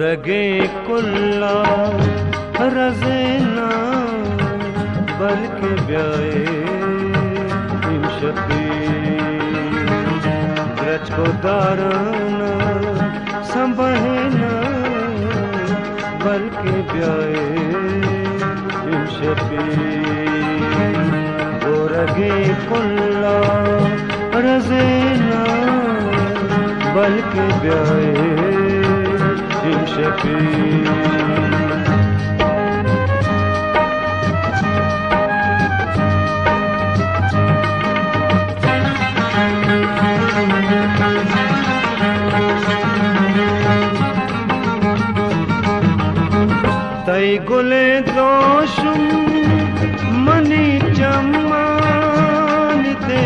गोरगे कुल्ला रज़ेना बल्कि ब्याए इमशपी ब्रज को दाराना संभहेना बल्कि ब्याए इमशपी गोरगे कुल्ला रज़ेना बल्कि ब्याए इमशपी तई गुले दोषुम मनी चम्मान ते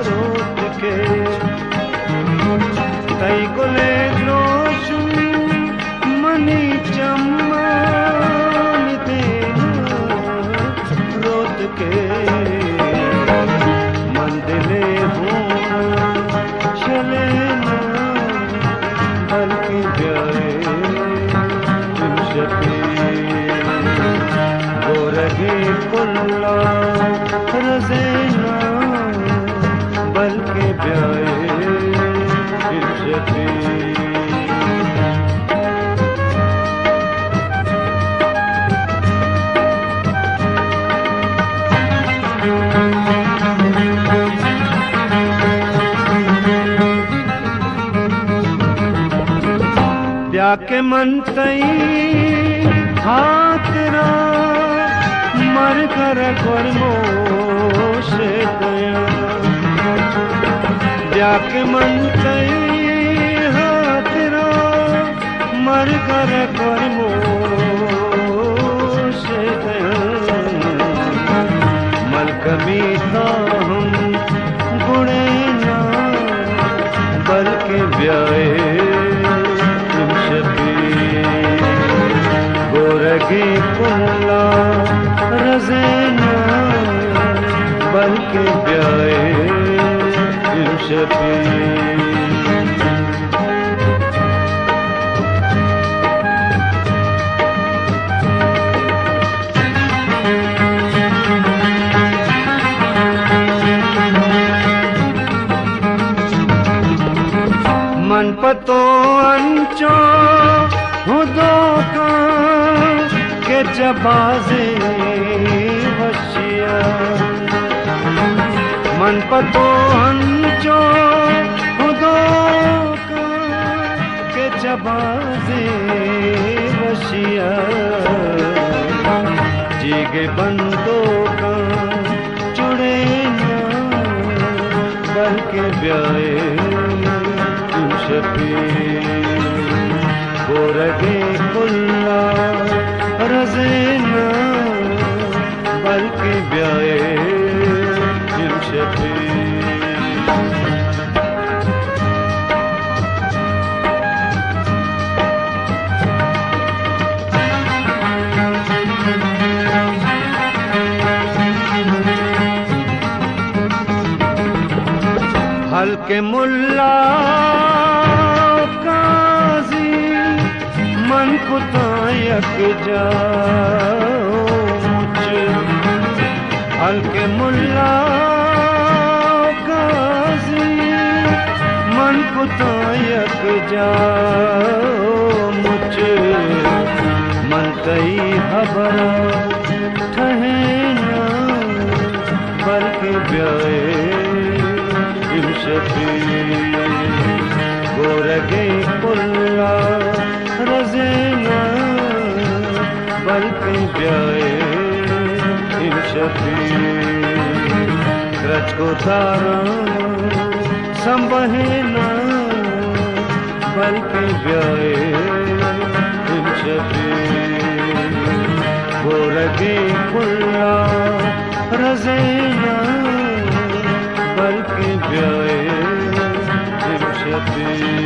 रोट के तई गुले दोषुम मनी चम्मान ते रोट के मंदिले हूँ चले ना बल्कि ब्याए गोरगे कुल्ला रज़ेना बल्कि ब्याए इमशपी ब्या के मन तई हाथरा मर कर मोशे गया ब्या के मन तई हाथरा मर कर मोशे गया मलकमी था हम गुणे ना बल्कि ब्याए गोरगे कुल्ला रज़ेना बल्कि ब्याए इमशपी मन पतो अंचो हुदो का के जबाज़े वशिया मन पतो हंचो हुदो का के जबाज़े वशिया जीगे बंदो का चुड़े ना बल्कि ब्याए इमशपी गोरगे कुल्ला रज़ेना बल्कि ब्याए इमशपी हल्के मुल्ला काजी मन को तायक जाओ हल्के मुल्ला काजी मन को तायक जाओ मुझ मन कई खबरा ठहना बल्कि ब्याए इमशपी गोरगे कुल्ला रज़ेना बल्कि ब्याए इमशपी ब्रज को तारा संभहेना बल्कि ब्याए इमशपी गोरगे कुल्ला रज़ेना बल्कि ब्याए इमशपी